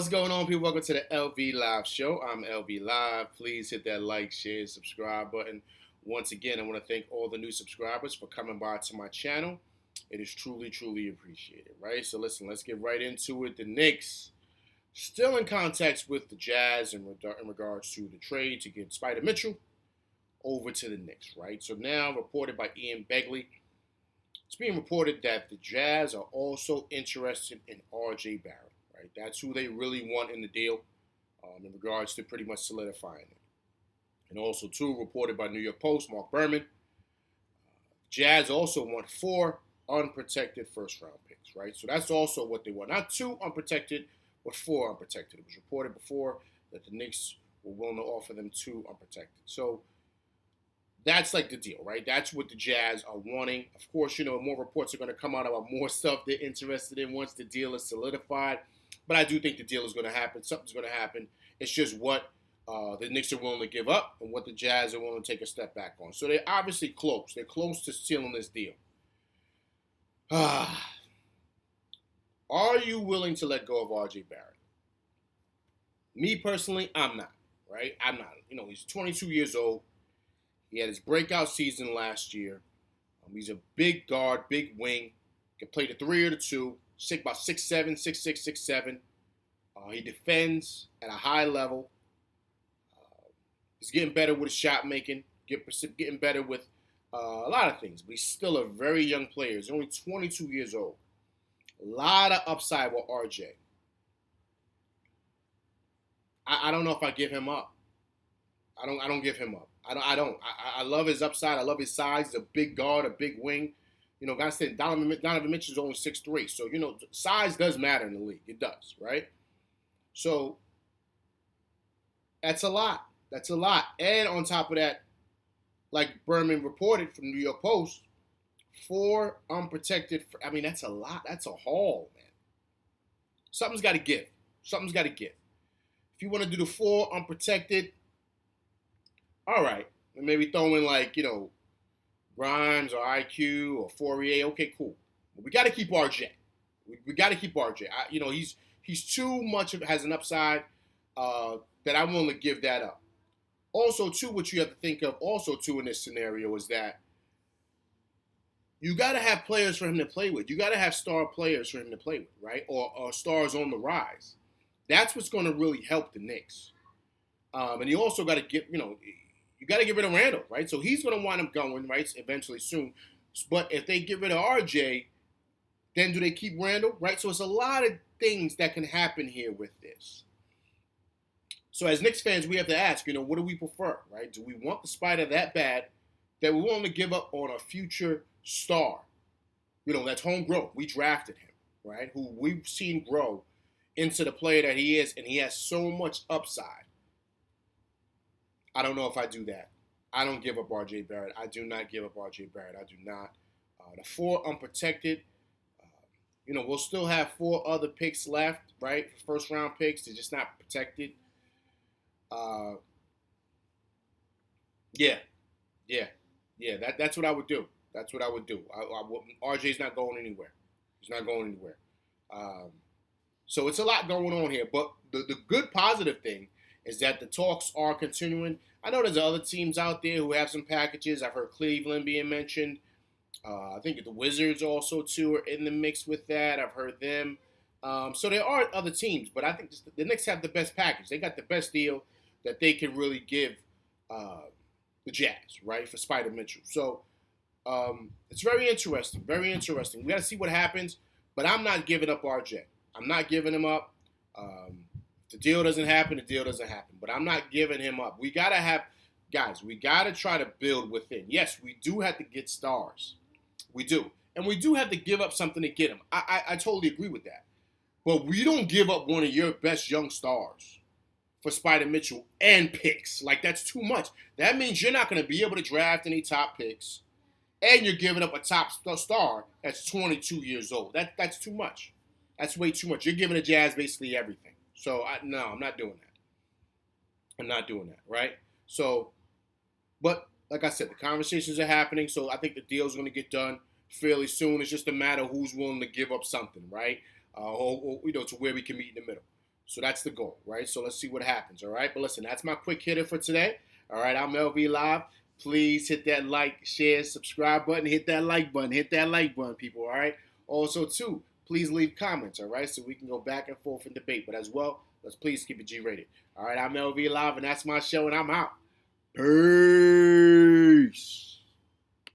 What's going on, people? Welcome to the LV Live Show. I'm LV Live. Please hit that like, share, subscribe button. Once again, I want to thank all the new subscribers for coming by to my channel. It is truly, truly appreciated, right? So listen, let's get right into it. The Knicks still in contact with the Jazz in regards to the trade to get Spider Mitchell over to the Knicks, right? So now, reported by Ian Begley, it's being reported that the Jazz are also interested in R.J. Barrett. Right? That's who they really want in the deal in regards to pretty much solidifying it. And also, too, reported by New York Post, Mark Berman, Jazz also want 4 unprotected first-round picks, right? So that's also what they want. Not 2 unprotected, but 4 unprotected. It was reported before that the Knicks were willing to offer them 2 unprotected. So that's like the deal, right? That's what the Jazz are wanting. Of course, more reports are going to come out about more stuff they're interested in once the deal is solidified. But I do think the deal is going to happen. Something's going to happen. It's just what the Knicks are willing to give up and what the Jazz are willing to take a step back on. So they're obviously close. They're close to sealing this deal. Are you willing to let go of R.J. Barrett? Me personally, I'm not. Right? I'm not. He's 22 years old. He had his breakout season last year. He's a big guard, big wing. Can play the 3 or the 2. About 6'7", 6'6", 6'7". He defends at a high level. He's getting better with his shot making, getting better with a lot of things. But he's still a very young player. He's only 22 years old. A lot of upside with RJ. I don't know if I give him up. I don't give him up. I don't. I love his upside. I love his size. He's a big guard, a big wing. Guys said Donovan Mitchell is only 6'3", so size does matter in the league. It does, right? So that's a lot. That's a lot. And on top of that, like Berman reported from the New York Post, 4 unprotected. That's a lot. That's a haul, man. Something's got to give. Something's got to give. If you want to do the 4 unprotected, all right, and maybe throw in Grimes or IQ or Fourier. Okay, cool. But we got to keep RJ. We got to keep RJ. He's too much has an upside that I'm willing to give that up. Also, too, what you have to think of also too in this scenario is that you got to have players for him to play with. You got to have star players for him to play with, right? Or stars on the rise. That's what's going to really help the Knicks. And you also got to get you got to get rid of Randall, right? So he's going to wind up going, right, eventually soon. But if they get rid of RJ, then do they keep Randall, right? So it's a lot of things that can happen here with this. So as Knicks fans, we have to ask, what do we prefer, right? Do we want the Spider that bad that we're willing to give up on a future star? That's homegrown. We drafted him, right? Who we've seen grow into the player that he is, and he has so much upside. I don't know if I do that. I don't give up R.J. Barrett. I do not give up R.J. Barrett. I do not. The 4 unprotected, we'll still have 4 other picks left, right? First-round picks. They're just not protected. That's what I would do. That's what I would do. RJ's not going anywhere. He's not going anywhere. So it's a lot going on here. But the good positive thing is that the talks are continuing. I know there's other teams out there who have some packages. I've heard Cleveland being mentioned. I think the Wizards also, too, are in the mix with that. I've heard them. So there are other teams, but I think the Knicks have the best package. They got the best deal that they can really give the Jazz, right, for Spider Mitchell. So it's very interesting, very interesting. We got to see what happens, but I'm not giving up RJ. I'm not giving him up. The deal doesn't happen, the deal doesn't happen. But I'm not giving him up. We got to try to build within. Yes, we do have to get stars. We do. And we do have to give up something to get them. I totally agree with that. But we don't give up one of your best young stars for Spider Mitchell and picks. That's too much. That means you're not going to be able to draft any top picks. And you're giving up a top star that's 22 years old. That's too much. That's way too much. You're giving the Jazz basically everything. So, no, I'm not doing that. I'm not doing that, right? So, but like I said, the conversations are happening, so I think the deal's going to get done fairly soon. It's just a matter of who's willing to give up something, right? To where we can meet in the middle. So that's the goal, right? So let's see what happens, all right? But listen, that's my quick hitter for today. All right, I'm LV Live. Please hit that like, share, subscribe button. Hit that like button. Hit that like button, people, all right? Also, too, please leave comments, all right? So we can go back and forth and debate. But as well, let's please keep it G-rated. All right, I'm LV Live, and that's my show, and I'm out. Peace.